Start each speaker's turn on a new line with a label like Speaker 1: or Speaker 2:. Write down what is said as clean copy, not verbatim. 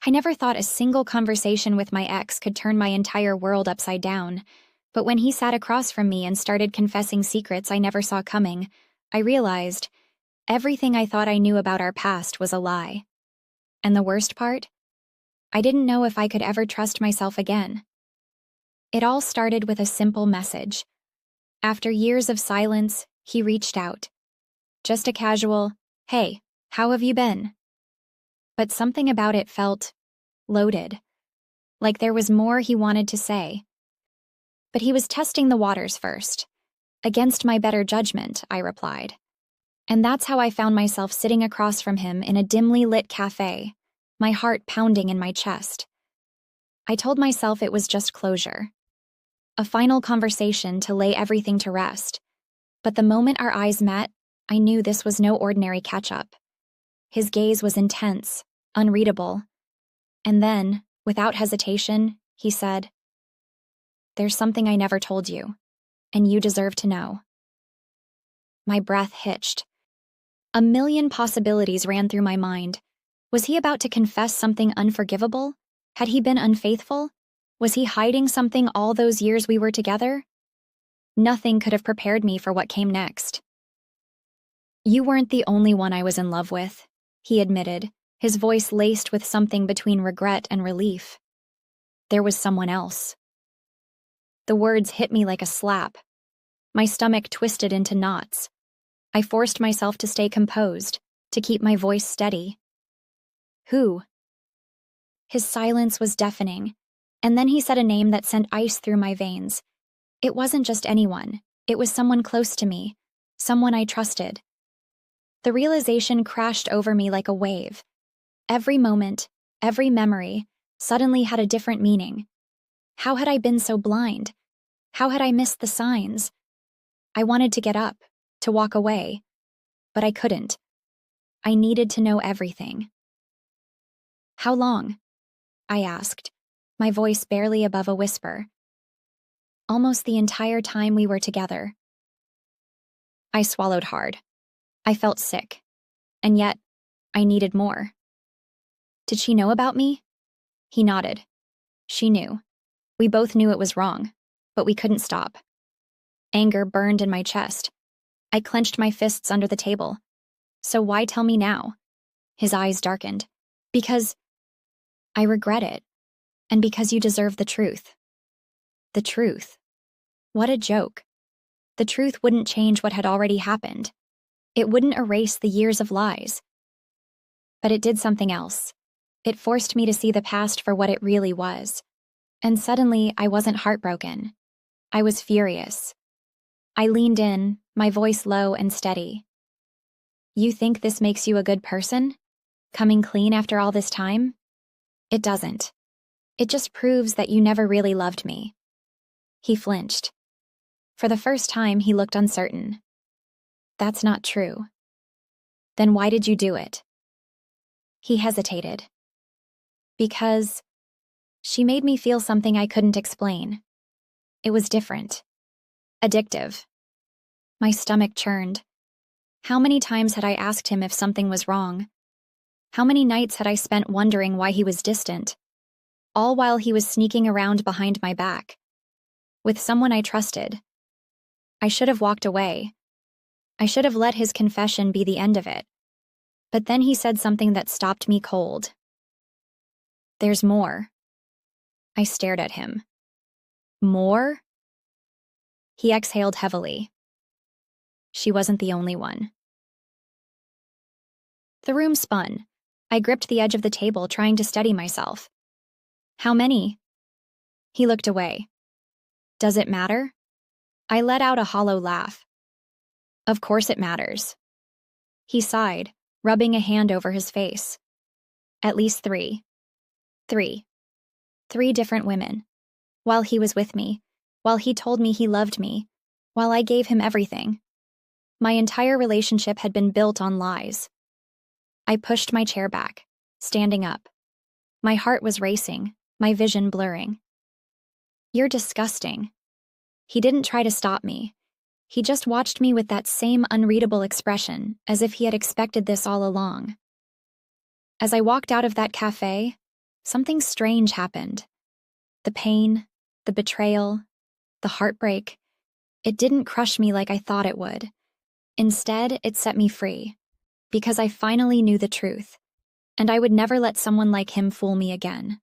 Speaker 1: I never thought a single conversation with my ex could turn my entire world upside down, but when he sat across from me and started confessing secrets I never saw coming, I realized everything I thought I knew about our past was a lie. And the worst part? I didn't know if I could ever trust myself again. It all started with a simple message. After years of silence, he reached out. Just a casual, "Hey, how have you been?" But something about it felt loaded, like there was more he wanted to say. But he was testing the waters first. Against my better judgment, I replied. And that's how I found myself sitting across from him in a dimly lit cafe, my heart pounding in my chest. I told myself it was just closure. A final conversation to lay everything to rest. But the moment our eyes met, I knew this was no ordinary catch-up. His gaze was intense, unreadable. And then, without hesitation, he said, "There's something I never told you, and you deserve to know." My breath hitched. A million possibilities ran through my mind. Was he about to confess something unforgivable? Had he been unfaithful? Was he hiding something all those years we were together? Nothing could have prepared me for what came next. "You weren't the only one I was in love with," he admitted, his voice laced with something between regret and relief. "There was someone else." The words hit me like a slap. My stomach twisted into knots. I forced myself to stay composed, to keep my voice steady. "Who?" His silence was deafening, and then he said a name that sent ice through my veins. It wasn't just anyone. It was someone close to me, someone I trusted. The realization crashed over me like a wave. Every moment, every memory, suddenly had a different meaning. How had I been so blind? How had I missed the signs? I wanted to get up, to walk away, but I couldn't. I needed to know everything. "How long?" I asked, my voice barely above a whisper. "Almost the entire time we were together." I swallowed hard. I felt sick. And yet, I needed more. "Did she know about me?" He nodded. She knew. We both knew it was wrong, but we couldn't stop. Anger burned in my chest. I clenched my fists under the table. "So why tell me now?" His eyes darkened. "Because I regret it, and because you deserve the truth." The truth? What a joke. The truth wouldn't change what had already happened. It wouldn't erase the years of lies. But it did something else. It forced me to see the past for what it really was. And suddenly, I wasn't heartbroken. I was furious. I leaned in, my voice low and steady. "You think this makes you a good person? Coming clean after all this time? It doesn't. It just proves that you never really loved me." He flinched. For the first time, he looked uncertain. "That's not true." "Then why did you do it?" He hesitated. "Because she made me feel something I couldn't explain. It was different. Addictive." My stomach churned. How many times had I asked him if something was wrong? How many nights had I spent wondering why he was distant? All while he was sneaking around behind my back. With someone I trusted. I should have walked away. I should have let his confession be the end of it. But then he said something that stopped me cold. "There's more." I stared at him. "More?" He exhaled heavily. She wasn't the only one. The room spun. I gripped the edge of the table, trying to steady myself. "How many?" He looked away. "Does it matter?" I let out a hollow laugh. "Of course it matters." He sighed, rubbing a hand over his face. "At least 3. 3. 3 different women. While he was with me, while he told me he loved me, while I gave him everything. My entire relationship had been built on lies." I pushed my chair back, standing up. My heart was racing, my vision blurring. "You're disgusting." He didn't try to stop me. He just watched me with that same unreadable expression, as if he had expected this all along. As I walked out of that cafe, something strange happened. The pain, the betrayal, the heartbreak, it didn't crush me like I thought it would. Instead, it set me free, because I finally knew the truth, and I would never let someone like him fool me again.